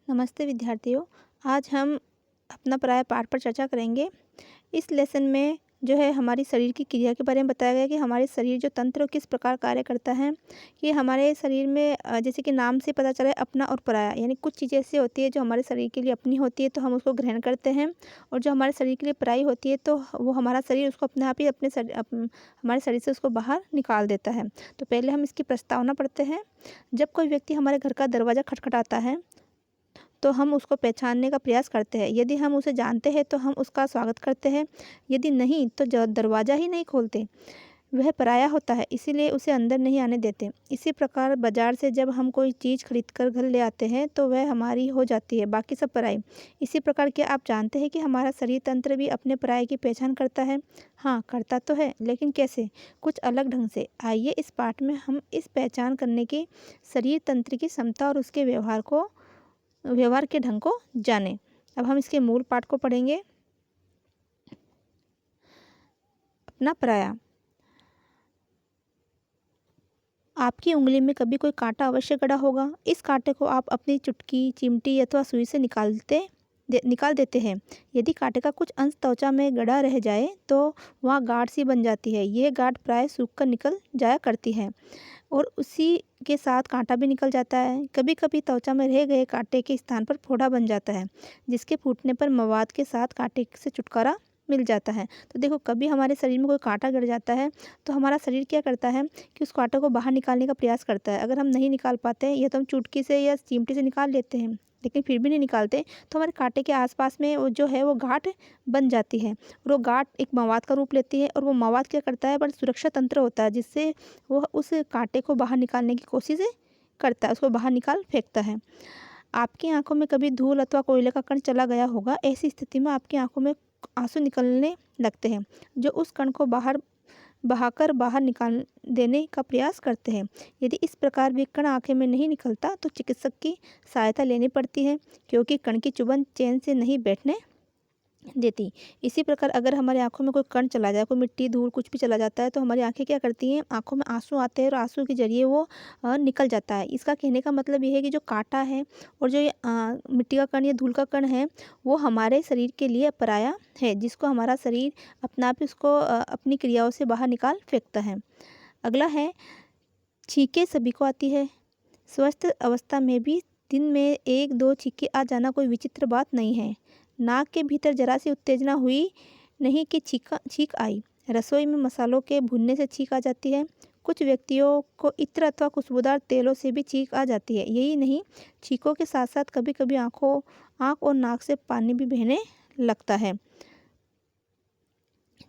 नमस्ते विद्यार्थियों। आज हम अपना पराया पाठ पर चर्चा करेंगे। इस लेसन में जो है हमारी शरीर की क्रिया के बारे में बताया गया कि हमारे शरीर जो तंत्र किस प्रकार कार्य करता है। कि हमारे शरीर में जैसे कि नाम से पता चला है अपना और पराया, यानी कुछ चीज़ें ऐसी होती है जो हमारे शरीर के लिए अपनी होती है तो हम उसको ग्रहण करते हैं, और जो हमारे शरीर के लिए पराई होती है तो वो हमारा शरीर उसको अपने आप ही हमारे शरीर से उसको बाहर निकाल देता है। तो पहले हम इसकी प्रस्तावना पढ़ते हैं। जब कोई व्यक्ति हमारे घर का दरवाज़ा खटखटाता है तो हम उसको पहचानने का प्रयास करते हैं। यदि हम उसे जानते हैं तो हम उसका स्वागत करते हैं, यदि नहीं तो दरवाज़ा ही नहीं खोलते। वह पराया होता है, इसीलिए उसे अंदर नहीं आने देते। इसी प्रकार बाजार से जब हम कोई चीज़ खरीद कर घर ले आते हैं तो वह हमारी हो जाती है, बाकी सब पराई। इसी प्रकार क्या आप जानते हैं कि हमारा शरीर तंत्र भी अपने पराये की पहचान करता है? हाँ, करता तो है, लेकिन कैसे? कुछ अलग ढंग से। आइए इस पाठ में हम इस पहचान करने की शरीर तंत्र की क्षमता और उसके व्यवहार के ढंग को जानें। अब हम इसके मूल पाठ को पढ़ेंगे। अपना पराया। आपकी उंगली में कभी कोई कांटा अवश्य गड़ा होगा। इस कांटे को आप अपनी चुटकी, चिमटी अथवा सुई से निकाल देते हैं। यदि कांटे का कुछ अंश त्वचा में गड़ा रह जाए तो वहाँ गांठ सी बन जाती है। यह गांठ प्राय सूखकर निकल जाया करती है और उसी के साथ कांटा भी निकल जाता है। कभी कभी त्वचा में रह गए कांटे के स्थान पर फोड़ा बन जाता है, जिसके फूटने पर मवाद के साथ कांटे से छुटकारा मिल जाता है। तो देखो, कभी हमारे शरीर में कोई कांटा गड़ जाता है तो हमारा शरीर क्या करता है कि उस कांटे को बाहर निकालने का प्रयास करता है। अगर हम नहीं निकाल पाते हैं, या तो हम चुटकी से या चिमटी से निकाल लेते हैं, लेकिन फिर भी नहीं निकालते, तो हमारे कांटे के आसपास में वो जो है वो गांठ बन जाती है, और वो गांठ एक मवाद का रूप लेती है, और वो मवाद क्या करता है, बड़ा सुरक्षा तंत्र होता है, जिससे वो उस कांटे को बाहर निकालने की कोशिश करता है, उसको बाहर निकाल फेंकता है। आपकी आंखों में कभी धूल अथवा कोयले का कण चला गया होगा। ऐसी स्थिति में आपकी आंखों में आंसू निकलने लगते हैं, जो उस कण को बहाकर बाहर निकाल देने का प्रयास करते हैं। यदि इस प्रकार भी कण आंखें में नहीं निकलता तो चिकित्सक की सहायता लेनी पड़ती है, क्योंकि कण की चुभन चैन से नहीं बैठने देती। इसी प्रकार अगर हमारी आंखों में कोई कण चला जाए, कोई मिट्टी, धूल कुछ भी चला जाता है, तो हमारी आंखें क्या करती हैं, आंखों में आंसू आते हैं और आंसू के जरिए वो निकल जाता है। इसका कहने का मतलब ये है कि जो कांटा है और जो ये मिट्टी का कण या धूल का कण है, वो हमारे शरीर के लिए पराया है, जिसको हमारा शरीर अपना आप उसको अपनी क्रियाओं से बाहर निकाल फेंकता है। अगला है, छींकें सभी को आती है। स्वस्थ अवस्था में भी दिन में 1-2 छींकें आ जाना कोई विचित्र बात नहीं है। नाक के भीतर जरा सी उत्तेजना हुई नहीं कि छींक आई। रसोई में मसालों के भुनने से छींक आ जाती है। कुछ व्यक्तियों को इत्र अथवा खुशबूदार तेलों से भी छींक आ जाती है। यही नहीं, छींकों के साथ साथ कभी कभी आंख और नाक से पानी भी बहने लगता है।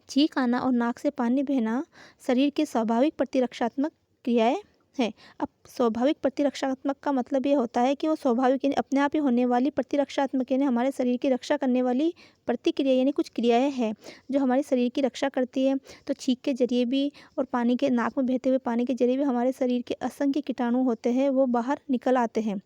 छींक आना और नाक से पानी बहना शरीर की स्वाभाविक प्रतिरक्षात्मक क्रियाएं है। अब स्वाभाविक प्रतिरक्षात्मक का मतलब ये होता है कि वो स्वाभाविक यानी अपने आप ही होने वाली प्रतिरक्षात्मक यानी हमारे शरीर की रक्षा करने वाली प्रतिक्रिया यानी कुछ क्रियाएं हैं जो हमारे शरीर की रक्षा करती है। तो छींक के जरिए भी और पानी के नाक में बहते हुए पानी के जरिए भी हमारे शरीर के असंख्य कीटाणु होते हैं, वो बाहर निकल आते हैं।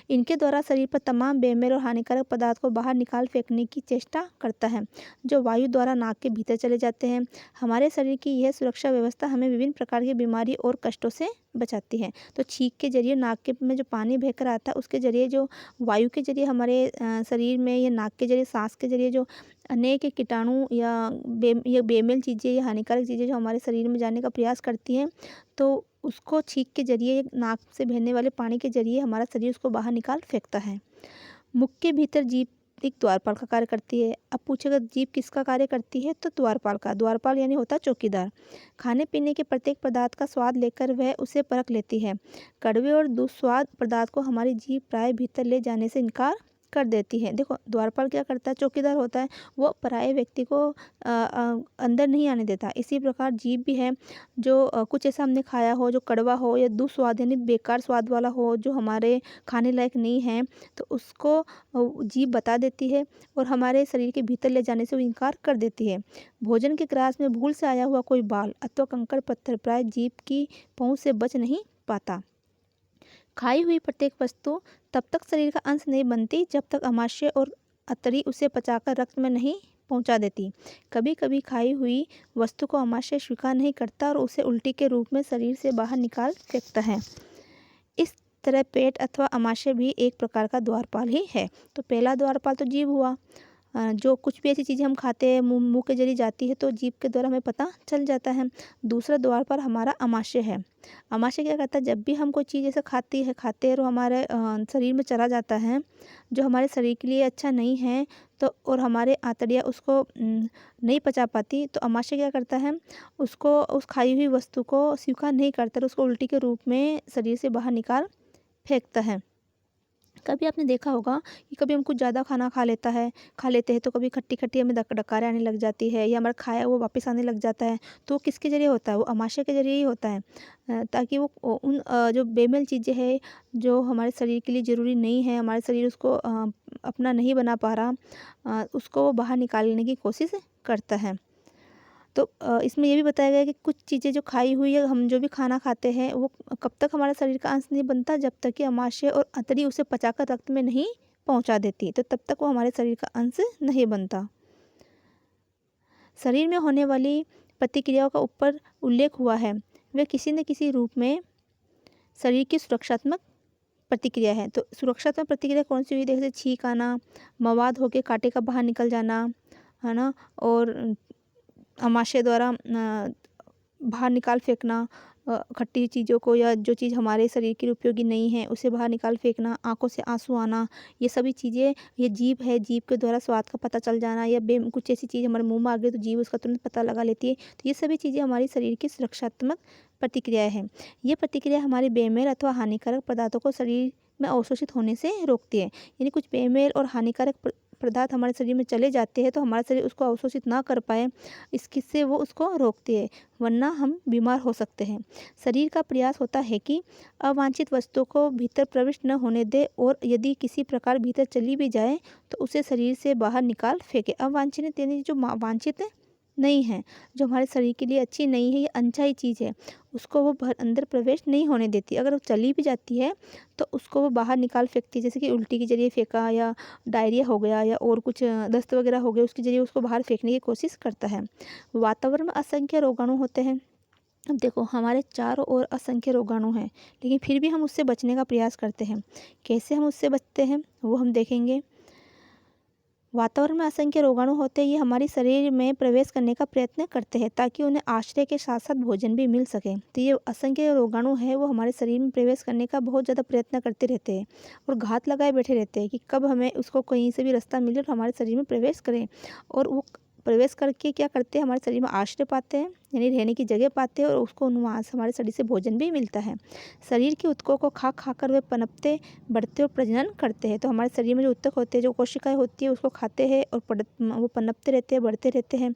इनके द्वारा शरीर पर तमाम बेमेल और हानिकारक पदार्थ को बाहर निकाल फेंकने की चेष्टा करता है, जो वायु द्वारा नाक के भीतर चले जाते हैं। हमारे शरीर की यह सुरक्षा व्यवस्था हमें विभिन्न प्रकार की बीमारी और कष्टों से बचाती है। तो छींक के जरिए नाक के में जो पानी बहकर आता है, उसके जरिए जो वायु के जरिए हमारे शरीर में या नाक के जरिए सांस के जरिए जो अनेक कीटाणु या बेमेल चीज़ें या हानिकारक चीज़ें जो हमारे शरीर में जाने का प्रयास करती हैं, तो उसको छींक के जरिए नाक से बहने वाले पानी के जरिए हमारा शरीर उसको बाहर निकाल फेंकता है। मुख के भीतर जीभ एक द्वारपाल का कार्य करती है। अब पूछेगा जीभ किसका कार्य करती है, तो द्वारपाल का। द्वारपाल यानी होता है चौकीदार। खाने पीने के प्रत्येक पदार्थ का स्वाद लेकर वह उसे परख लेती है। कड़वे और दुस्वाद पदार्थ को हमारी जीभ प्राय भीतर ले जाने से इनकार कर देती है। देखो, द्वारपाल क्या करता है, चौकीदार होता है, वो पराये व्यक्ति को अंदर नहीं आने देता। इसी प्रकार जीभ भी है, जो कुछ ऐसा हमने खाया हो जो कड़वा हो या दुस्वाद यानी बेकार स्वाद वाला हो, जो हमारे खाने लायक नहीं है, तो उसको जीभ बता देती है और हमारे शरीर के भीतर ले जाने से वो इनकार कर देती है। भोजन के ग्रास में भूल से आया हुआ कोई बाल अथवा कंकड़ पत्थर प्राय जीभ की पहुँच से बच नहीं पाता। खाई हुई प्रत्येक वस्तु तब तक शरीर का अंश नहीं बनती जब तक अमाशय और अतरी उसे पचाकर रक्त में नहीं पहुंचा देती। कभी कभी खाई हुई वस्तु को अमाशय स्वीकार नहीं करता और उसे उल्टी के रूप में शरीर से बाहर निकाल फेंकता है। इस तरह पेट अथवा आमाशय भी एक प्रकार का द्वारपाल ही है। तो पहला द्वारपाल तो जीभ हुआ। जो कुछ भी ऐसी चीज़ें हम खाते हैं मुँह के ज़रिए जाती है तो जीभ के द्वारा हमें पता चल जाता है। दूसरा द्वारपाल हमारा आमाशय है। आमाशय क्या करता है, जब भी हम कोई चीज़ ऐसे खाते हैं और हमारे शरीर में चला जाता है जो हमारे शरीर के लिए अच्छा नहीं है, तो और हमारे आंतड़ियाँ उसको नहीं पचा पाती, तो आमाशय क्या करता है, उसको उस खाई हुई वस्तु को स्वीकार नहीं करता और उसको उल्टी के रूप में शरीर से बाहर निकाल फेंकता है। कभी आपने देखा होगा कि कभी हम कुछ ज़्यादा खाना खा लेते हैं तो कभी खट्टी-खट्टी हमें डकारें आने लग जाती है या हमारा खाया वो वापस आने लग जाता है। तो वो किसके ज़रिए होता है? वो आमाशय के ज़रिए ही होता है। ताकि वो उन जो बेमेल चीज़ें हैं जो हमारे शरीर के लिए ज़रूरी नहीं है, हमारे शरीर उसको अपना नहीं बना पा रहा, उसको वो बाहर निकालने की कोशिश करता है। तो इसमें ये भी बताया गया है कि कुछ चीज़ें जो खाई हुई है, हम जो भी खाना खाते हैं वो कब तक हमारा शरीर का अंश नहीं बनता, जब तक कि आमाशय और आंतड़ी उसे पचाकर रक्त में नहीं पहुंचा देती, तो तब तक वो हमारे शरीर का अंश नहीं बनता। शरीर में होने वाली प्रतिक्रियाओं का ऊपर उल्लेख हुआ है, वे किसी न किसी रूप में शरीर की सुरक्षात्मक प्रतिक्रिया है। तो सुरक्षात्मक प्रतिक्रिया कौन सी हुई? जैसे छींक आना, मवाद होकर कांटे का बाहर निकल जाना, है ना, और आमाशय द्वारा बाहर निकाल फेंकना, खट्टी चीज़ों को या जो चीज़ हमारे शरीर के लिए उपयोगी नहीं है उसे बाहर निकाल फेंकना, आँखों से आँसू आना, ये सभी चीज़ें, ये जीभ है, जीभ के द्वारा स्वाद का पता चल जाना या कुछ ऐसी चीज़ हमारे मुँह में आ गई तो जीभ उसका तुरंत पता लगा लेती है। तो ये सभी चीज़ें हमारी शरीर की सुरक्षात्मक प्रतिक्रियाएँ हैं। ये प्रतिक्रिया हमारे बेमेल अथवा हानिकारक पदार्थों को शरीर में अवशोषित होने से रोकती है। यानी कुछ बेमेल और हानिकारक पदार्थ हमारे शरीर में चले जाते हैं तो हमारा शरीर उसको अवशोषित ना कर पाए, इससे वो उसको रोकती है, वरना हम बीमार हो सकते हैं। शरीर का प्रयास होता है कि अवांछित वस्तुओं को भीतर प्रविष्ट न होने दे और यदि किसी प्रकार भीतर चली भी जाए तो उसे शरीर से बाहर निकाल फेंके। अवांछित यानी जो वांछित नहीं है, जो हमारे शरीर के लिए अच्छी नहीं है, ये अनचाही चीज़ है, उसको वो अंदर प्रवेश नहीं होने देती। अगर वो चली भी जाती है तो उसको वो बाहर निकाल फेंकती है, जैसे कि उल्टी के ज़रिए फेंका या डायरिया हो गया या और कुछ दस्त वगैरह हो गया, उसके ज़रिए उसको बाहर फेंकने की कोशिश करता है। वातावरण में असंख्य रोगाणु होते हैं। अब देखो हमारे चारों ओर असंख्य रोगाणु हैं, लेकिन फिर भी हम उससे बचने का प्रयास करते हैं। कैसे हम उससे बचते हैं वो हम देखेंगे। वातावरण में असंख्य रोगाणु होते हैं, ये हमारे शरीर में प्रवेश करने का प्रयत्न करते हैं ताकि उन्हें आश्रय के साथ साथ भोजन भी मिल सके। तो ये असंख्य रोगाणु है वो हमारे शरीर में प्रवेश करने का बहुत ज़्यादा प्रयत्न करते रहते हैं और घात लगाए बैठे रहते हैं कि कब हमें उसको कहीं से भी रास्ता मिले और हमारे शरीर में प्रवेश करें। और वो प्रवेश करके क्या करते हैं, हमारे शरीर में आश्रय पाते हैं, यानी रहने की जगह पाते हैं और उसको वहाँ से हमारे शरीर से भोजन भी मिलता है। शरीर के ऊतकों को खा खा कर वे पनपते, बढ़ते और प्रजनन करते हैं। तो हमारे शरीर में जो ऊतक होते हैं, जो कोशिकाएं होती है, उसको खाते हैं और वो पनपते रहते हैं, बढ़ते रहते हैं।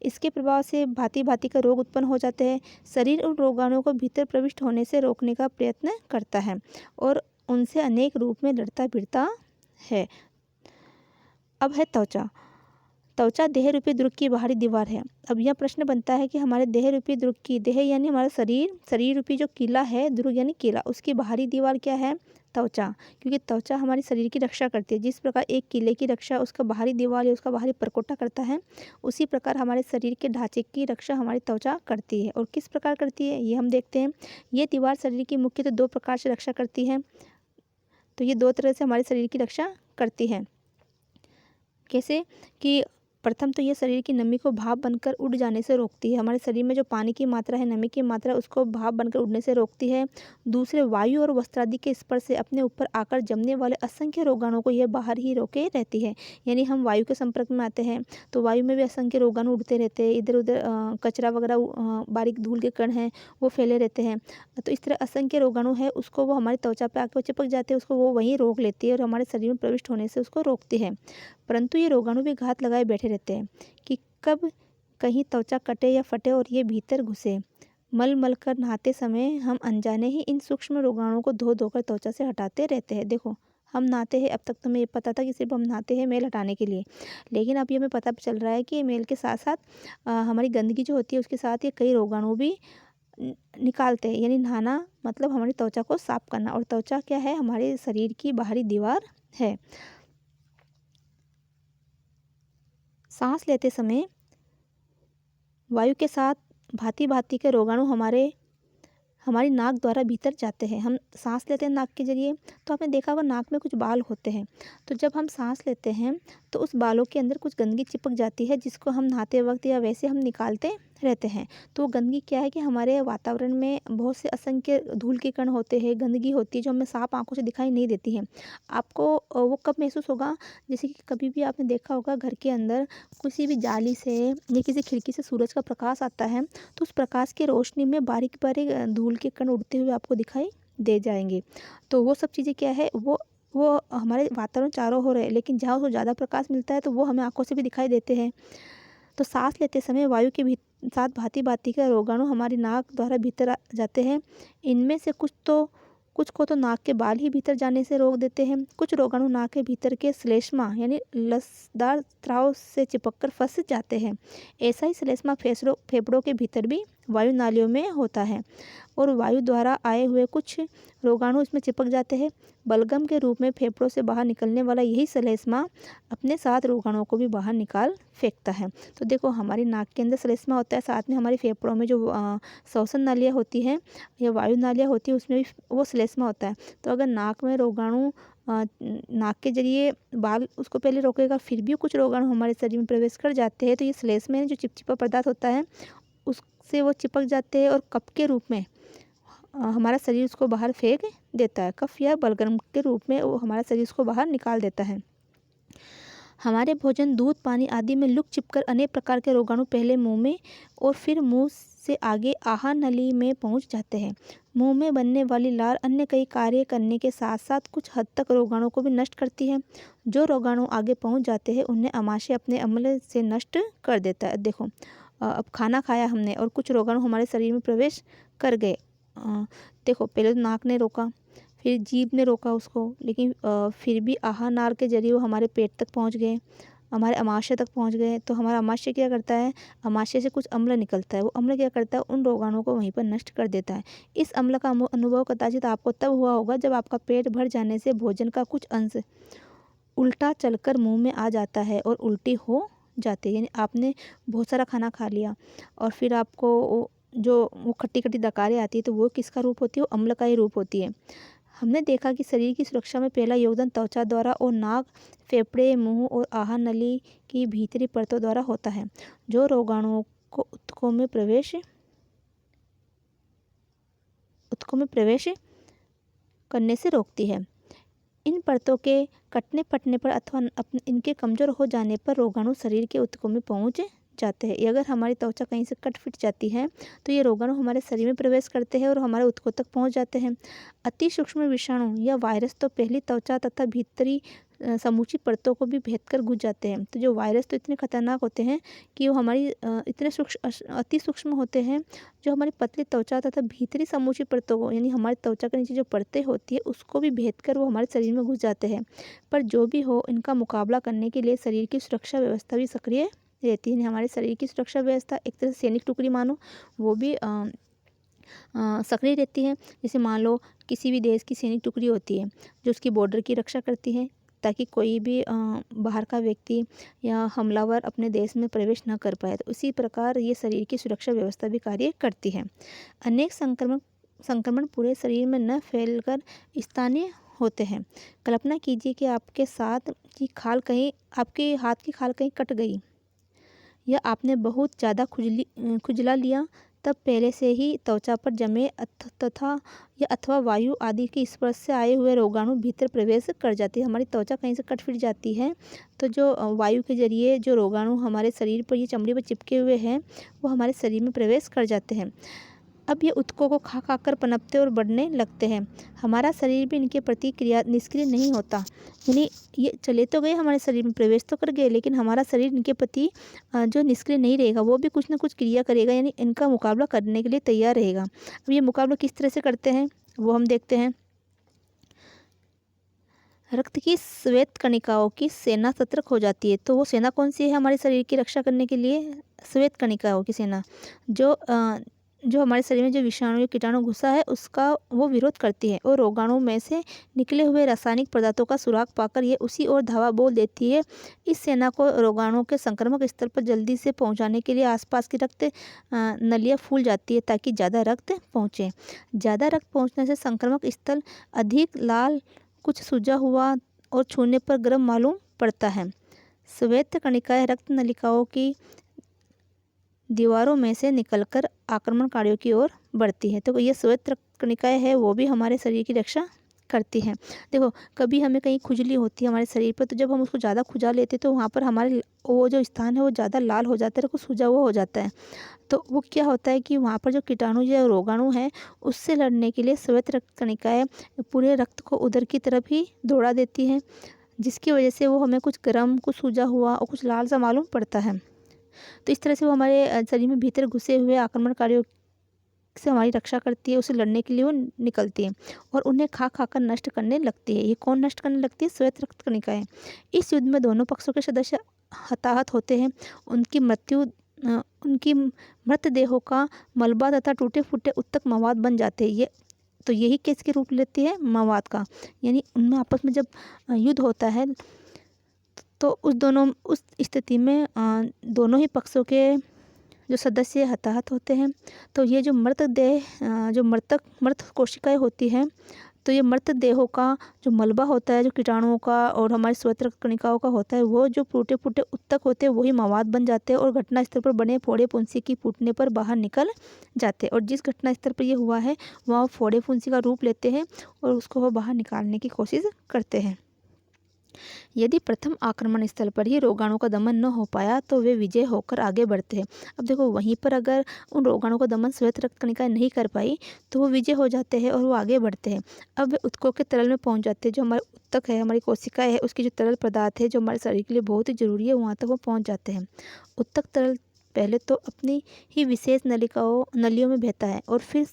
इसके प्रभाव से भांति भांति का रोग उत्पन्न हो जाते हैं। शरीर उन रोगाणुओं को भीतर प्रविष्ट होने से रोकने का प्रयत्न करता है और उनसे अनेक रूप में लड़ता भिड़ता है। अब है त्वचा। त्वचा देह रूपी द्रुक की बाहरी दीवार है। अब यह प्रश्न बनता है कि हमारे देह रूपी द्रुक की, देह यानी हमारा शरीर रूपी जो किला है, द्रुक यानी किला, उसकी बाहरी दीवार क्या है? त्वचा। क्योंकि त्वचा हमारे शरीर की रक्षा करती है। जिस प्रकार एक किले की रक्षा उसका बाहरी दीवार या उसका बाहरी परकोटा करता है, उसी प्रकार हमारे शरीर के ढांचे की रक्षा हमारी त्वचा करती है। और किस प्रकार करती है ये हम देखते हैं। ये दीवार शरीर की मुख्यतः दो प्रकार से रक्षा करती है। तो ये दो तरह से हमारे शरीर की रक्षा करती है। कैसे कि प्रथम तो ये शरीर की नमी को भाप बनकर उड़ जाने से रोकती है। हमारे शरीर में जो पानी की मात्रा है, नमी की मात्रा, उसको भाप बनकर उड़ने से रोकती है। दूसरे, वायु और वस्त्रादि के स्पर्श से अपने ऊपर आकर जमने वाले असंख्य रोगाणुओं को यह बाहर ही रोके रहती है। यानी हम वायु के संपर्क में आते हैं तो वायु में भी असंख्य रोगाणु उड़ते रहते हैं, इधर उधर कचरा वगैरह, बारीक धूल के कण हैं वो फैले रहते हैं। तो इस तरह असंख्य रोगाणु है उसको वो हमारी त्वचा पर आकर चिपक जाते हैं, उसको वो वहीं रोक लेती है और हमारे शरीर में प्रविष्ट होने से उसको रोकती है। परंतु ये रोगाणु भी घात लगाए बैठे रहते हैं कि कब कहीं त्वचा कटे या फटे और ये भीतर घुसे। मल कर नहाते समय हम अनजाने ही इन सूक्ष्म रोगाणुओं को धो धोकर त्वचा से हटाते रहते हैं। देखो हम नहाते हैं, अब तक तो हमें ये पता था कि सिर्फ हम नहाते हैं मेल हटाने के लिए, लेकिन अब ये हमें पता चल रहा है कि मेल के साथ साथ हमारी गंदगी जो होती है उसके साथ ये कई रोगाणु भी निकालते हैं। यानी नहाना मतलब हमारी त्वचा को साफ करना, और त्वचा क्या है? हमारे शरीर की बाहरी दीवार है। सांस लेते समय वायु के साथ भांति भांति के रोगाणु हमारी नाक द्वारा भीतर जाते हैं। हम सांस लेते हैं नाक के जरिए, तो आपने देखा होगा नाक में कुछ बाल होते हैं। तो जब हम सांस लेते हैं तो उस बालों के अंदर कुछ गंदगी चिपक जाती है, जिसको हम नहाते वक्त या वैसे हम निकालते रहते हैं। तो वो गंदगी क्या है कि हमारे वातावरण में बहुत से असंख्य धूल के कण होते हैं, गंदगी होती है जो हमें साफ आंखों से दिखाई नहीं देती है। आपको वो कब महसूस होगा, जैसे कि कभी भी आपने देखा होगा घर के अंदर किसी भी जाली से या किसी खिड़की से सूरज का प्रकाश आता है, तो उस प्रकाश की रोशनी में बारीक बारीक धूल के कण उड़ते हुए आपको दिखाई दे जाएंगे। तो वो सब चीज़ें क्या है, वो हमारे वातावरण चारों हो रहे हैं, लेकिन जहाँ उसको ज़्यादा प्रकाश मिलता है तो वो हमें आंखों से भी दिखाई देते हैं। तो सांस लेते समय वायु के साथ भांति भांति के रोगाणु हमारी नाक द्वारा भीतर आ जाते हैं। इनमें से कुछ को तो नाक के बाल ही भीतर जाने से रोक देते हैं। कुछ रोगाणु नाक के भीतर के श्लेष्मा यानी लसदार स्राव से चिपककर फंस जाते हैं। ऐसा ही श्लेष्मा फेफड़ों के भीतर भी वायु नालियों में होता है और वायु द्वारा आए हुए कुछ रोगाणु इसमें चिपक जाते हैं। बलगम के रूप में फेफड़ों से बाहर निकलने वाला यही श्लेष्मा अपने साथ रोगाणुओं को भी बाहर निकाल फेंकता है। तो देखो, हमारी नाक के अंदर श्लेष्मा होता है, साथ में हमारी फेफड़ों में जो श्वसन नालियाँ होती हैं या वायु नालियाँ होती है उसमें भी वो श्लेष्मा होता है। तो अगर नाक में रोगाणु नाक के जरिए बाल उसको पहले रोकेगा, फिर भी कुछ रोगाणु हमारे शरीर में प्रवेश कर जाते हैं, तो ये श्लेष्मा जो चिपचिपा पदार्थ होता है उससे वो चिपक जाते हैं और कफ के रूप में हमारा शरीर उसको बाहर फेंक देता है। कफ या बलगम के रूप में वो हमारा शरीर उसको बाहर निकाल देता है। हमारे भोजन, दूध, पानी आदि में लुक चिपकर अनेक प्रकार के रोगाणु पहले मुंह में और फिर मुंह से आगे आहार नली में पहुंच जाते हैं। मुंह में बनने वाली लार अन्य कई कार्य करने के साथ साथ कुछ हद तक रोगाणु को भी नष्ट करती है। जो रोगाणु आगे पहुंच जाते हैं उन्हें आमाशय अपने अम्ल से नष्ट कर देता है। देखो, अब खाना खाया हमने और कुछ रोगाणु हमारे शरीर में प्रवेश कर गए। देखो, पहले तो नाक ने रोका, फिर जीभ ने रोका उसको, लेकिन फिर भी आहार नाल के जरिए वो हमारे पेट तक पहुंच गए, हमारे अमाशय तक पहुंच गए। तो हमारा अमाशय क्या करता है, अमाशय से कुछ अम्ल निकलता है, वो अम्ल क्या करता है, उन रोगाणुओं को वहीं पर नष्ट कर देता है। इस अम्ल का अनुभव कदाचित आपको तब हुआ होगा जब आपका पेट भर जाने से भोजन का कुछ अंश उल्टा चलकर मुंह में आ जाता है और उल्टी हो जाती है। यानी आपने बहुत सारा खाना खा लिया और फिर आपको वो खट्टी खट्टी डकारें आती है, तो वो किसका रूप होती है, वो अम्ल का ही रूप होती है। हमने देखा कि शरीर की सुरक्षा में पहला योगदान त्वचा द्वारा और नाक, फेफड़े, मुंह और आहार नली की भीतरी परतों द्वारा होता है, जो रोगाणुओं को ऊतकों में प्रवेश करने से रोकती है। इन परतों के कटने फटने पर अथवा इनके कमज़ोर हो जाने पर रोगाणु शरीर के ऊतकों में पहुंच जाते हैं। अगर हमारी त्वचा कहीं से कट फिट जाती है तो ये रोगाणु हमारे शरीर में प्रवेश करते हैं और हमारे ऊतकों तक पहुंच जाते हैं। अति सूक्ष्म विषाणु या वायरस तो पहली त्वचा तथा भीतरी समूची परतों को भी भेद कर घुस जाते हैं। तो जो वायरस तो इतने खतरनाक होते हैं कि वो हमारी इतने अति सूक्ष्म होते हैं, जो हमारी पतली त्वचा तथा भीतरी समूची परतों को, यानी हमारी त्वचा के नीचे जो परतें होती है उसको भी भेद कर वो हमारे शरीर में घुस जाते हैं। पर जो भी हो, इनका मुकाबला करने के लिए शरीर की सुरक्षा व्यवस्था भी सक्रिय रहती है। हमारे शरीर की सुरक्षा व्यवस्था एक तरह से सैनिक टुकड़ी मानो, वो भी सक्रिय रहती है। जैसे मान लो किसी भी देश की सैनिक टुकड़ी होती है जो उसकी बॉर्डर की रक्षा करती है, ताकि कोई भी बाहर का व्यक्ति या हमलावर अपने देश में प्रवेश न कर पाए। तो उसी प्रकार ये शरीर की सुरक्षा व्यवस्था भी कार्य करती है। अनेक संक्रमण पूरे शरीर में न फैलकर स्थानीय होते हैं। कल्पना कीजिए कि आपके हाथ की खाल कहीं कट गई या आपने बहुत ज़्यादा खुजला लिया, तब पहले से ही त्वचा पर जमे अथवा वायु आदि के स्पर्श से आए हुए रोगाणु भीतर प्रवेश कर जाती है। हमारी त्वचा कहीं से कट फिट जाती है तो जो वायु के जरिए जो रोगाणु हमारे शरीर पर, ये चमड़ी पर चिपके हुए हैं, वो हमारे शरीर में प्रवेश कर जाते हैं। अब ये ऊतकों को खा कर पनपते और बढ़ने लगते हैं। हमारा शरीर भी इनके प्रति निष्क्रिय नहीं होता, यानी ये चले तो गए, हमारे शरीर में प्रवेश तो कर गए, लेकिन हमारा शरीर इनके प्रति जो निष्क्रिय नहीं रहेगा, वो भी कुछ ना कुछ क्रिया करेगा, यानी इनका मुकाबला करने के लिए तैयार रहेगा। अब ये मुकाबला किस तरह से करते हैं वो हम देखते हैं। रक्त की श्वेत कणिकाओं की सेना सतर्क हो जाती है। तो वो सेना कौन सी है हमारे शरीर की रक्षा करने के लिए? श्वेत कणिकाओं की सेना, जो जो हमारे शरीर में जो विषाणु या कीटाणु घुसा है उसका वो विरोध करती है और रोगाणु में से निकले हुए रासायनिक पदार्थों का सुराग पाकर ये उसी ओर धावा बोल देती है। इस सेना को रोगाणु के संक्रामक स्थल पर जल्दी से पहुंचाने के लिए आसपास की रक्त नलियाँ फूल जाती है ताकि ज़्यादा रक्त पहुंचे। ज़्यादा रक्त पहुंचने से संक्रामक स्थल अधिक लाल, कुछ सूजा हुआ और छूने पर गर्म मालूम पड़ता है। श्वेत कणिकाएँ रक्त नलिकाओं की दीवारों में से निकलकर आक्रमणकारियों की ओर बढ़ती है। तो ये श्वेत रक्त कणिकाएँ है वो भी हमारे शरीर की रक्षा करती हैं। देखो कभी हमें कहीं खुजली होती है हमारे शरीर पर, तो जब हम उसको ज़्यादा खुजा लेते हैं तो वहाँ पर हमारे वो जो स्थान है वो ज़्यादा लाल हो जाता है, कुछ सूजा हुआ हो जाता है। तो वो क्या होता है कि वहाँ पर जो कीटाणु या रोगाणु हैं उससे लड़ने के लिए श्वेत रक्त कणिकाएँ पूरे रक्त को उधर की तरफ ही दौड़ा देती हैं, जिसकी वजह से वो हमें कुछ गर्म, कुछ सूजा हुआ और कुछ लाल सा मालूम पड़ता है। तो इस तरह से वो हमारे शरीर में भीतर घुसे हुए आक्रमणकारियों से हमारी रक्षा करती है, उससे लड़ने के लिए वो निकलती है और उन्हें खा खाकर नष्ट करने लगती है। ये कौन नष्ट करने लगती है? श्वेत रक्त कणिकाएँ। इस युद्ध में दोनों पक्षों के सदस्य हताहत होते हैं। उनकी मृतदेहों का मलबा तथा टूटे फूटे उत्तक मवाद बन जाते हैं। ये तो यही किसके रूप लेती है? मवाद का। यानी उनमें आपस में जब युद्ध होता है तो उस स्थिति में दोनों ही पक्षों के जो सदस्य हताहत होते हैं। तो ये जो मृत कोशिकाएं होती हैं, तो ये मृतदेहों का जो मलबा होता है, जो कीटाणुओं का और हमारे श्वेत रक्त कणिकाओं का होता है, वो जो टूटे फूटे उत्तक होते हैं वही मवाद बन जाते हैं और घटना स्थल पर बने फोड़े फुंसी की फूटने पर बाहर निकल जाते हैं। और जिस घटना स्थल पर ये हुआ है वहाँ फोड़े फुंसी का रूप लेते हैं और उसको वो बाहर निकालने की कोशिश करते हैं। यदि प्रथम आक्रमण स्थल पर ही रोगाणु का दमन न हो पाया तो वे विजय होकर आगे बढ़ते हैं। अब देखो वहीं पर अगर उन रोगाणु का दमन श्वेत रक्त कणिकाएं नहीं कर पाई तो वो विजय हो जाते हैं और वो आगे बढ़ते हैं। अब वे उत्तकों के तरल में पहुंच जाते हैं। जो हमारे उत्तक है, हमारी कोशिकाएं है, उसकी जो तरल पदार्थ है जो हमारे शरीर के लिए बहुत ही जरूरी है, वहाँ तक वो पहुँच जाते हैं। उत्तक तरल पहले तो अपनी ही विशेष नलियों में बहता है और फिर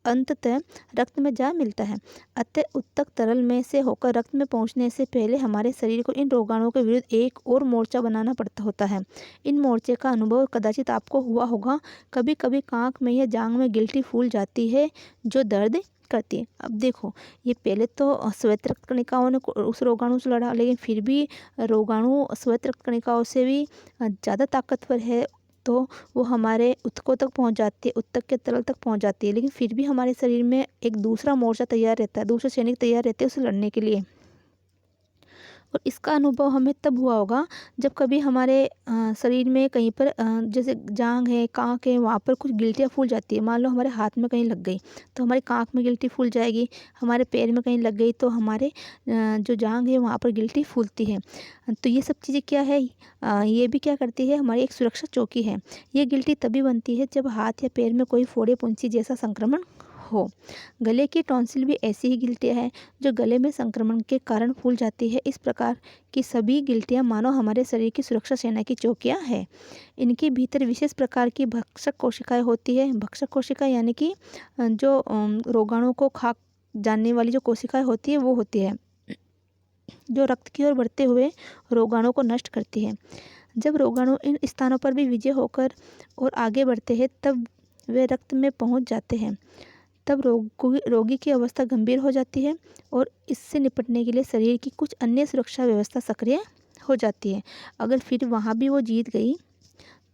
अंततः रक्त में जा मिलता है। अतः उत्तक तरल में से होकर रक्त में पहुंचने से पहले हमारे शरीर को इन रोगाणुओं के विरुद्ध एक और मोर्चा बनाना पड़ता होता है। इन मोर्चे का अनुभव कदाचित आपको हुआ होगा। कभी कभी कांख में या जांघ में गिल्टी फूल जाती है जो दर्द करती है। अब देखो ये पहले तो श्वेत रक्त कणिकाओं ने उस रोगाणु से लड़ा, लेकिन फिर भी रोगाणु श्वेत रक्त कणिकाओं से भी ज़्यादा ताकतवर है, तो वो हमारे उत्तकों तक पहुंच जाती है, उत्तक के तरल तक पहुंच जाती है। लेकिन फिर भी हमारे शरीर में एक दूसरा मोर्चा तैयार रहता है, दूसरे सैनिक तैयार रहते हैं उसे लड़ने के लिए। और इसका अनुभव हमें तब हुआ होगा जब कभी हमारे शरीर में कहीं पर जैसे जांघ है, कांख है, वहाँ पर कुछ गिल्टियाँ फूल जाती है। मान लो हमारे हाथ में कहीं लग गई तो हमारी कांख में गिल्टी फूल जाएगी, हमारे पैर में कहीं लग गई तो हमारे जो जांघ है वहाँ पर गिल्टी फूलती है। तो ये सब चीज़ें क्या है, ये भी क्या करती है, हमारी एक सुरक्षा चौकी है। ये गिल्टी तभी बनती है जब हाथ या पैर में कोई फोड़े पुंसी जैसा संक्रमण हो। गले की टॉन्सिल भी ऐसी ही गिल्टियाँ हैं जो गले में संक्रमण के कारण फूल जाती है। इस प्रकार की सभी गिल्टियाँ मानो हमारे शरीर की सुरक्षा सेना की चौकियाँ हैं। इनके भीतर विशेष प्रकार की भक्षक कोशिकाएं होती है। भक्षक कोशिका यानी कि जो रोगाणु को खा जानने वाली जो कोशिकाएं होती है वो होती है जो रक्त की ओर बढ़ते हुए रोगाणु को नष्ट करती है। जब रोगाणु इन स्थानों पर भी विजय होकर और आगे बढ़ते हैं तब वे रक्त में पहुंच जाते हैं। तब रोगी की अवस्था गंभीर हो जाती है और इससे निपटने के लिए शरीर की कुछ अन्य सुरक्षा व्यवस्था सक्रिय हो जाती है। अगर फिर वहाँ भी वो जीत गई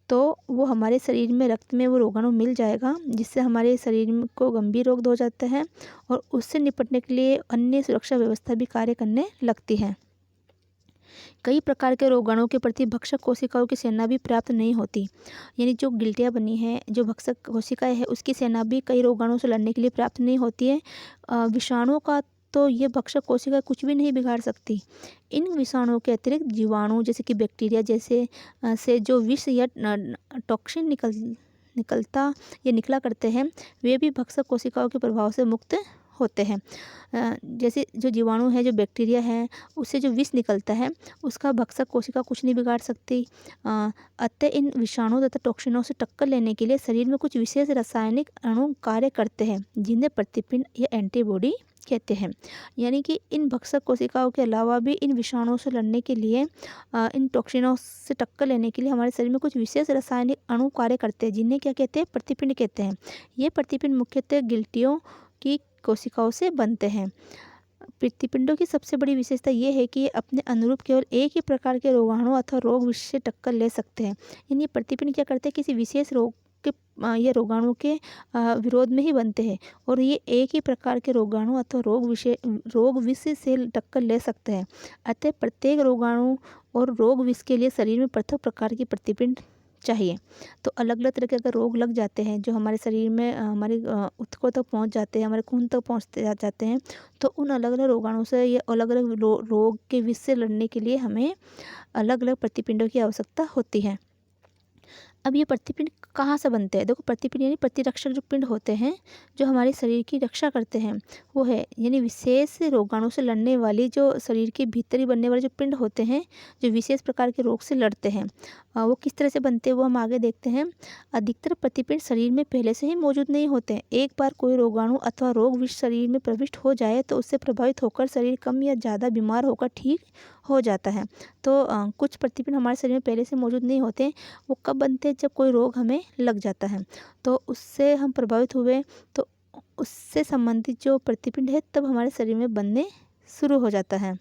तो वो हमारे शरीर में रक्त में वो रोगाणु मिल जाएगा, जिससे हमारे शरीर को गंभीर रोग हो जाता है और उससे निपटने के लिए अन्य सुरक्षा व्यवस्था भी कार्य करने लगती है। कई प्रकार के रोगाणुओं के प्रति भक्षक कोशिकाओं की सेना भी पर्याप्त नहीं होती। यानी जो गिल्टियाँ बनी हैं, जो भक्षक कोशिकाएं हैं, उसकी सेना भी कई रोगाणुओं से लड़ने के लिए पर्याप्त नहीं होती है। विषाणुओं का तो ये भक्षक कोशिका कुछ भी नहीं बिगाड़ सकती। इन विषाणुओं के अतिरिक्त जीवाणु जैसे कि बैक्टीरिया जैसे से जो विष या टॉक्सिन निकलता या निकला करते हैं, वे भी भक्षक कोशिकाओं के प्रभाव से मुक्त होते हैं। जैसे जो जीवाणु है, जो बैक्टीरिया है, उससे जो विष निकलता है उसका भक्षक कोशिका कुछ नहीं बिगाड़ सकती। अतः इन विषाणु तथा टॉक्सिनों से टक्कर लेने के लिए शरीर में कुछ विशेष रासायनिक अणु कार्य करते हैं जिन्हें प्रतिपिंड या एंटीबॉडी कहते हैं। यानी कि इन भक्षक कोशिकाओं के अलावा भी इन विषाणुओं से लड़ने के लिए, इन टॉक्सिनों से टक्कर लेने के लिए हमारे शरीर में कुछ विशेष रासायनिक अणु कार्य करते हैं, जिन्हें क्या कहते हैं, प्रतिपिंड कहते हैं। ये प्रतिपिंड मुख्यतः गिल्टियों की कोशिकाओं से बनते हैं। प्रतिपिंडों की सबसे बड़ी विशेषता ये है कि ये अपने अनुरूप केवल एक ही प्रकार के रोगाणु अथवा रोग विष से टक्कर ले सकते हैं। यानी प्रतिपिंड क्या करते हैं, किसी विशेष रोग के या रोगाणु के विरोध में ही बनते हैं, और ये एक ही प्रकार के रोगाणु अथवा रोग विष से टक्कर ले सकते हैं। अतः प्रत्येक रोगाणु और रोग विष के लिए शरीर में पृथक प्रकार की प्रतिपिंड चाहिए। तो अलग अलग तरह के अगर रोग लग जाते हैं जो हमारे शरीर में हमारी ऊतकों तक पहुंच जाते हैं, हमारे खून तक पहुंचते जाते हैं, तो उन अलग अलग रोगाणुओं से या अलग अलग रोग के विष से लड़ने के लिए हमें अलग अलग प्रतिपिंडों की आवश्यकता होती है। अब ये प्रतिपिंड कहाँ से बनते हैं? देखो, प्रतिपिंड यानी प्रतिरक्षक जो पिंड होते हैं जो हमारे शरीर की रक्षा करते हैं, वो है यानी विशेष रोगाणु से लड़ने वाली, जो शरीर के भीतर ही बनने वाले जो पिंड होते हैं जो विशेष प्रकार के रोग से लड़ते हैं। वो किस तरह से बनते हैं वो हम आगे देखते हैं। अधिकतर प्रतिपिंड शरीर में पहले से ही मौजूद नहीं होते हैं। एक बार कोई रोगाणु अथवा रोग विष शरीर में प्रविष्ट हो जाए तो उससे प्रभावित होकर शरीर कम या ज़्यादा बीमार होकर ठीक हो जाता है। तो कुछ प्रतिपिंड हमारे शरीर में पहले से मौजूद नहीं होते। वो कब बनते हैं? जब कोई रोग हमें लग जाता है, तो उससे हम प्रभावित हुए तो उससे संबंधित जो प्रतिपिंड है तब हमारे शरीर में बनने शुरू हो जाता है, और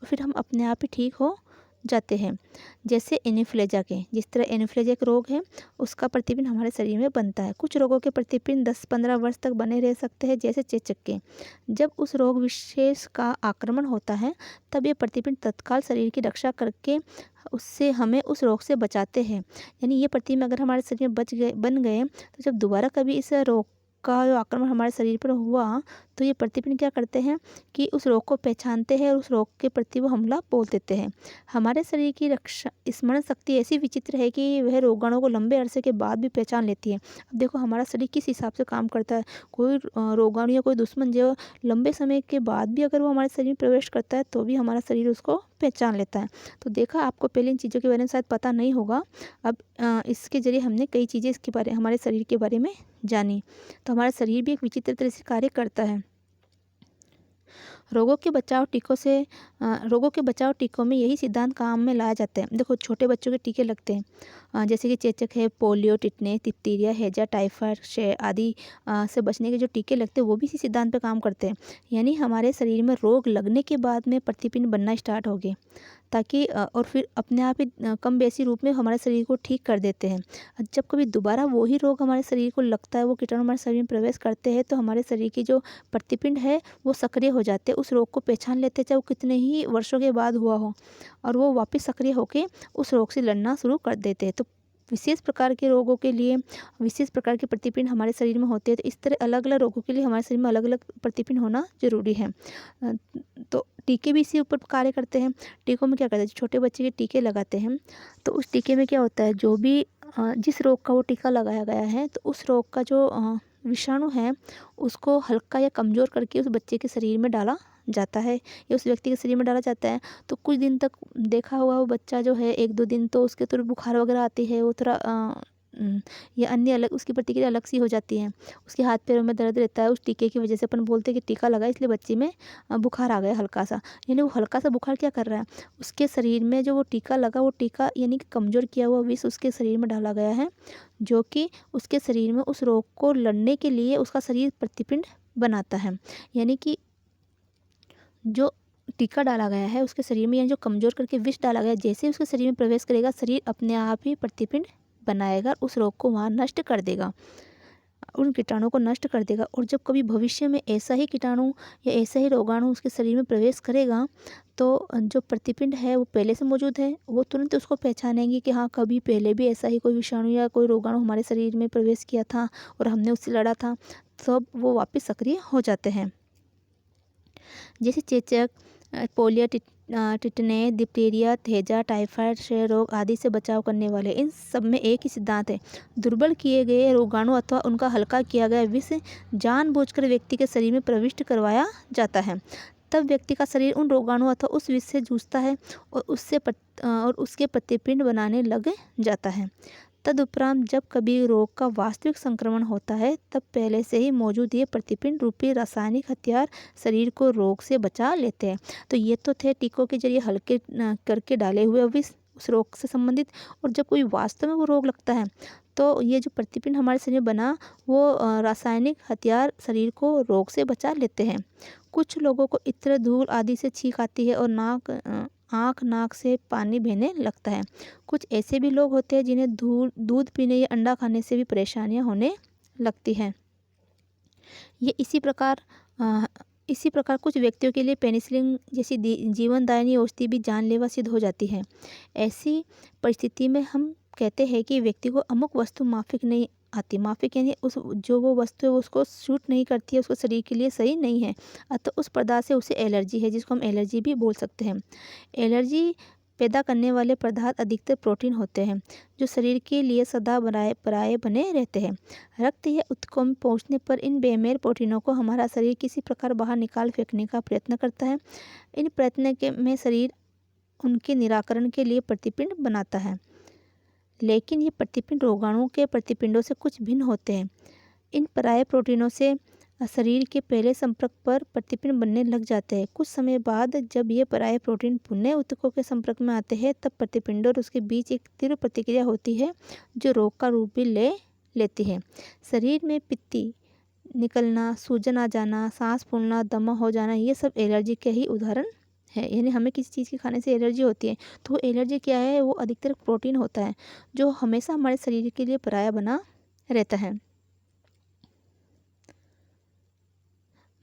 फिर हम अपने आप ही ठीक हो जाते हैं। जैसे एनीफ्लुएंजा के, जिस तरह एनीफ्लुएंजा एक रोग है उसका प्रतिपिंड हमारे शरीर में बनता है। कुछ रोगों के प्रतिपिंड 10-15 वर्ष तक बने रह सकते हैं, जैसे चेचक के। जब उस रोग विशेष का आक्रमण होता है तब ये प्रतिपिंड तत्काल शरीर की रक्षा करके उससे हमें उस रोग से बचाते हैं। यानी ये प्रतिपिंड अगर हमारे शरीर में बन गए तो जब दोबारा कभी इस रोग का जो आक्रमण हमारे शरीर पर हुआ तो ये प्रतिपिंड क्या करते हैं कि उस रोग को पहचानते हैं और उस रोग के प्रति वो हमला बोल देते हैं। हमारे शरीर की रक्षा स्मरण शक्ति ऐसी विचित्र है कि वह रोगाणु को लंबे अरसे के बाद भी पहचान लेती है। अब देखो हमारा शरीर किस हिसाब से काम करता है। कोई रोगाणु या कोई दुश्मन जो लंबे समय के बाद भी अगर वो हमारे शरीर में प्रवेश करता है तो भी हमारा शरीर उसको पहचान लेता है। तो देखा, आपको पहले इन चीज़ों के बारे में शायद पता नहीं होगा। अब इसके जरिए हमने कई चीज़ें हमारे शरीर के बारे में जानी। तो हमारा शरीर भी एक विचित्र तरह से कार्य करता है। रोगों के बचाव टीकों में यही सिद्धांत काम में लाया जाता है। देखो, छोटे बच्चों के टीके लगते हैं, जैसे कि चेचक है, पोलियो, टिटनेस, डिप्थीरिया, हैजा, टाइफाइड आदि से बचने के जो टीके लगते हैं वो भी इसी सिद्धांत पे काम करते हैं। यानी हमारे शरीर में रोग लगने के बाद में प्रतिपिंड बनना स्टार्ट हो गए, ताकि और फिर अपने आप ही कम बेसी रूप में हमारे शरीर को ठीक कर देते हैं। जब कभी दोबारा वही रोग हमारे शरीर को लगता है, वो कीटाणु हमारे शरीर में प्रवेश करते हैं, तो हमारे शरीर की जो प्रतिपिंड है वो सक्रिय हो जाते हैं, उस रोग को पहचान लेते हैं, चाहे वो कितने ही वर्षों के बाद हुआ हो, और वो वापस सक्रिय होकर उस रोग से लड़ना शुरू कर देते हैं। तो विशेष प्रकार के रोगों के लिए विशेष प्रकार के प्रतिपिंड हमारे शरीर में होते हैं। तो इस तरह अलग अलग रोगों के लिए हमारे शरीर में अलग अलग प्रतिपिंड होना जरूरी है। तो टीके भी इसी ऊपर कार्य करते हैं। टीकों में क्या करते हैं, छोटे बच्चे के टीके लगाते हैं तो उस टीके में क्या होता है, जो भी जिस रोग का वो टीका लगाया गया है तो उस रोग का जो विषाणु है उसको हल्का या कमज़ोर करके उस बच्चे के शरीर में डाला जाता है या उस व्यक्ति के शरीर में डाला जाता है। तो कुछ दिन तक देखा हुआ वो बच्चा जो है 1-2 दिन तो उसके थोड़ी बुखार वगैरह आती है, वो थोड़ा या अन्य अलग उसकी प्रतिक्रिया अलग सी हो जाती है, उसके हाथ पैरों में दर्द रहता है। उस टीके की वजह से अपन बोलते हैं कि टीका लगा इसलिए बच्चे में बुखार आ गया हल्का सा। यानी वो हल्का सा बुखार क्या कर रहा है, उसके शरीर में जो वो टीका लगा, वो टीका यानी कि कमज़ोर किया हुआ विष उसके शरीर में डाला गया है, जो कि उसके शरीर में उस रोग को लड़ने के लिए उसका शरीर प्रतिपिंड बनाता है। यानी कि जो टीका डाला गया है उसके शरीर में, यानी जो कमज़ोर करके विष डाला गया, जैसे उसके शरीर में प्रवेश करेगा शरीर अपने आप ही प्रतिपिंड बनाएगा, उस रोग को वहाँ नष्ट कर देगा, उन कीटाणु को नष्ट कर देगा। और जब कभी भविष्य में ऐसा ही कीटाणु या ऐसा ही रोगाणु उसके शरीर में प्रवेश करेगा तो जो प्रतिपिंड है वो पहले से मौजूद है, वो तुरंत उसको पहचानेंगे कि हाँ, कभी पहले भी ऐसा ही कोई विषाणु या कोई रोगाणु हमारे शरीर में प्रवेश किया था और हमने उससे लड़ा था, तब वो वापस सक्रिय हो जाते हैं। जैसे चेचक, पोलियो, टिटनेस, डिप्थीरिया, हैजा, टाइफाइड, क्षय रोग आदि से बचाव करने वाले, इन सब में एक ही सिद्धांत है। दुर्बल किए गए रोगाणु अथवा उनका हल्का किया गया विष जानबूझकर व्यक्ति के शरीर में प्रविष्ट करवाया जाता है। तब व्यक्ति का शरीर उन रोगाणु अथवा उस विष से जूझता है और उसके प्रतिपिंड बनाने लग जाता है। तदुपरांत जब कभी रोग का वास्तविक संक्रमण होता है तब पहले से ही मौजूद ये प्रतिपिंड रूपी रासायनिक हथियार शरीर को रोग से बचा लेते हैं। तो ये तो थे टीकों के जरिए हल्के करके डाले हुए विष उस रोग से संबंधित। और जब कोई वास्तव में वो रोग लगता है तो ये जो प्रतिपिंड हमारे शरीर में बना वो रासायनिक हथियार शरीर को रोग से बचा लेते हैं। कुछ लोगों को इत्र, धूल आदि से छींक आती है और आँख नाक से पानी बहने लगता है। कुछ ऐसे भी लोग होते हैं जिन्हें दूध पीने या अंडा खाने से भी परेशानियां होने लगती हैं। ये इसी प्रकार कुछ व्यक्तियों के लिए पेनिसिलिन जैसी जीवनदायिनी औषधि भी जानलेवा सिद्ध हो जाती है। ऐसी परिस्थिति में हम कहते हैं कि व्यक्ति को अमुक वस्तु माफिक नहीं आती। माफिक यानी वो वस्तु है उसको सूट नहीं करती है, उसको शरीर के लिए सही नहीं है, अतः उस पदार्थ से उसे एलर्जी है, जिसको हम एलर्जी भी बोल सकते हैं। एलर्जी पैदा करने वाले पदार्थ अधिकतर प्रोटीन होते हैं जो शरीर के लिए सदा पराये बने रहते हैं। रक्त या ऊतकों में पहुंचने पर इन बेमेल प्रोटीनों को हमारा शरीर किसी प्रकार बाहर निकाल फेंकने का प्रयत्न करता है। इन प्रयत्न में शरीर उनके निराकरण के लिए प्रतिपिंड बनाता है, लेकिन ये प्रतिपिंड रोगाणु के प्रतिपिंडों से कुछ भिन्न होते हैं। इन पराये प्रोटीनों से शरीर के पहले संपर्क पर प्रतिपिंड बनने लग जाते हैं। कुछ समय बाद जब ये पराये प्रोटीन पुनः ऊतकों के संपर्क में आते हैं तब प्रतिपिंड और उसके बीच एक तीव्र प्रतिक्रिया होती है जो रोग का रूप भी लेती है। शरीर में पित्ती निकलना, सूजन आ जाना, सांस फूलना, दमा हो जाना, ये सब एलर्जी के ही उदाहरण है। यानी हमें किसी चीज़ के खाने से एलर्जी होती है तो एलर्जी क्या है, वो अधिकतर प्रोटीन होता है जो हमेशा हमारे शरीर के लिए पराया बना रहता है।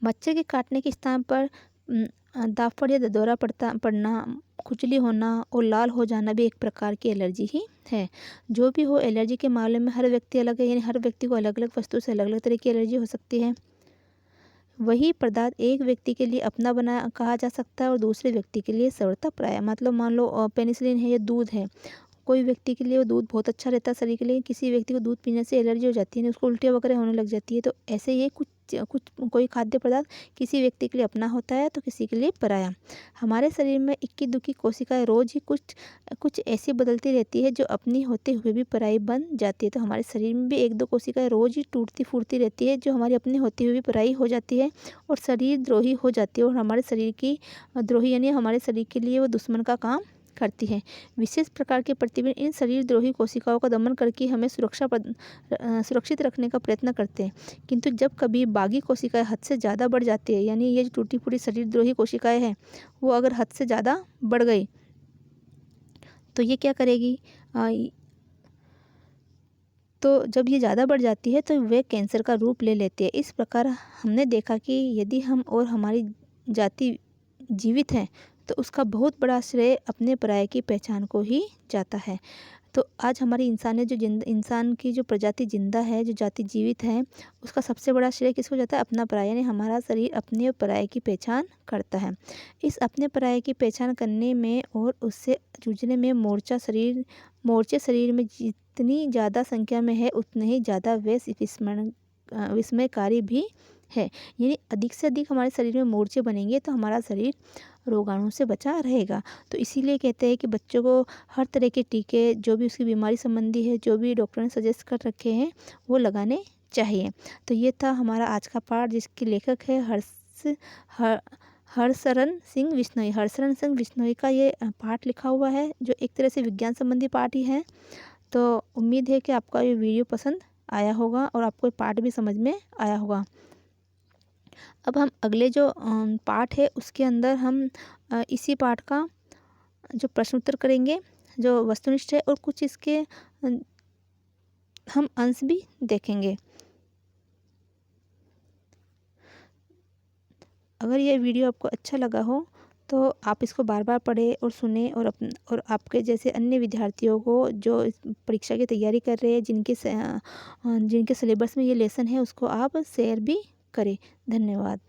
मच्छर के काटने के स्थान पर दाफड़ या ददौरा पड़ना, खुजली होना और लाल हो जाना भी एक प्रकार की एलर्जी ही है। जो भी हो, एलर्जी के मामले में हर व्यक्ति अलग है, यानी हर व्यक्ति को अलग अलग वस्तु से अलग अलग तरह की एलर्जी हो सकती है। वही पदार्थ एक व्यक्ति के लिए अपना बना कहा जा सकता है और दूसरे व्यक्ति के लिए सर्वथा पराया। मतलब मान लो पेनिसिलिन है या दूध है, कोई व्यक्ति के लिए वो दूध बहुत अच्छा रहता है शरीर के लिए, किसी व्यक्ति को दूध पीने से एलर्जी हो जाती है, उसको उल्टियाँ वगैरह होने लग जाती है। तो ऐसे ये कोई खाद्य पदार्थ किसी व्यक्ति के लिए अपना होता है तो किसी के लिए पराया। हमारे शरीर में इक्की दुक्की कोशिकाएं रोज ही कुछ ऐसी बदलती रहती है जो अपनी होते हुए भी पराई बन जाती है। तो हमारे शरीर में भी एक दो कोशिकाएं रोज ही टूटती फूटती रहती है जो हमारी अपनी होती हुई भी पराई हो जाती है और शरीर द्रोही हो जाती है, और हमारे शरीर की द्रोही यानी हमारे शरीर के लिए वो दुश्मन का काम करती है। विशेष प्रकार के प्रतिबिंब इन शरीर द्रोही कोशिकाओं का दमन करके हमें सुरक्षित रखने का प्रयत्न करते हैं। किंतु जब कभी बागी कोशिकाएं हद से ज़्यादा बढ़ जाती है, यानी ये जो टूटी फूटी शरीर द्रोही कोशिकाएं हैं वो अगर हद से ज़्यादा बढ़ गई तो ये क्या करेगी, तो जब ये ज़्यादा बढ़ जाती है तो वे कैंसर का रूप ले लेती है। इस प्रकार हमने देखा कि यदि हम और हमारी जाति जीवित हैं तो उसका बहुत बड़ा श्रेय अपने पराये की पहचान को ही जाता है। तो आज हमारी इंसान की जो प्रजाति जिंदा है, जो जाति जीवित है, उसका सबसे बड़ा श्रेय किसको जाता है, अपना पराया, यानी हमारा शरीर अपने और पराये की पहचान करता है। इस अपने पराये की पहचान करने में और उससे जूझने में मोर्चे शरीर में जितनी ज़्यादा संख्या में है उतने ही ज़्यादा वे विस्मयकारी भी है। यानी अधिक से अधिक हमारे शरीर में मोर्चे बनेंगे तो हमारा शरीर रोगाणु से बचा रहेगा। तो इसीलिए कहते हैं कि बच्चों को हर तरह के टीके जो भी उसकी बीमारी संबंधी है, जो भी डॉक्टर ने सजेस्ट कर रखे हैं वो लगाने चाहिए। तो ये था हमारा आज का पाठ जिसके लेखक है हरशरण सिंह बिश्नोई। हरशरण सिंह बिश्नोई का ये पाठ लिखा हुआ है जो एक तरह से विज्ञान संबंधी पाठ ही है। तो उम्मीद है कि आपका ये वीडियो पसंद आया होगा और आपको पाठ भी समझ में आया होगा। अब हम अगले जो पाठ है उसके अंदर हम इसी पाठ का जो प्रश्न उत्तर करेंगे जो वस्तुनिष्ठ है, और कुछ इसके हम अंश भी देखेंगे। अगर ये वीडियो आपको अच्छा लगा हो तो आप इसको बार बार पढ़ें और सुने, और आपके जैसे अन्य विद्यार्थियों को जो इस परीक्षा की तैयारी कर रहे हैं, जिनके सिलेबस में ये लेसन है, उसको आप शेयर भी करें। धन्यवाद।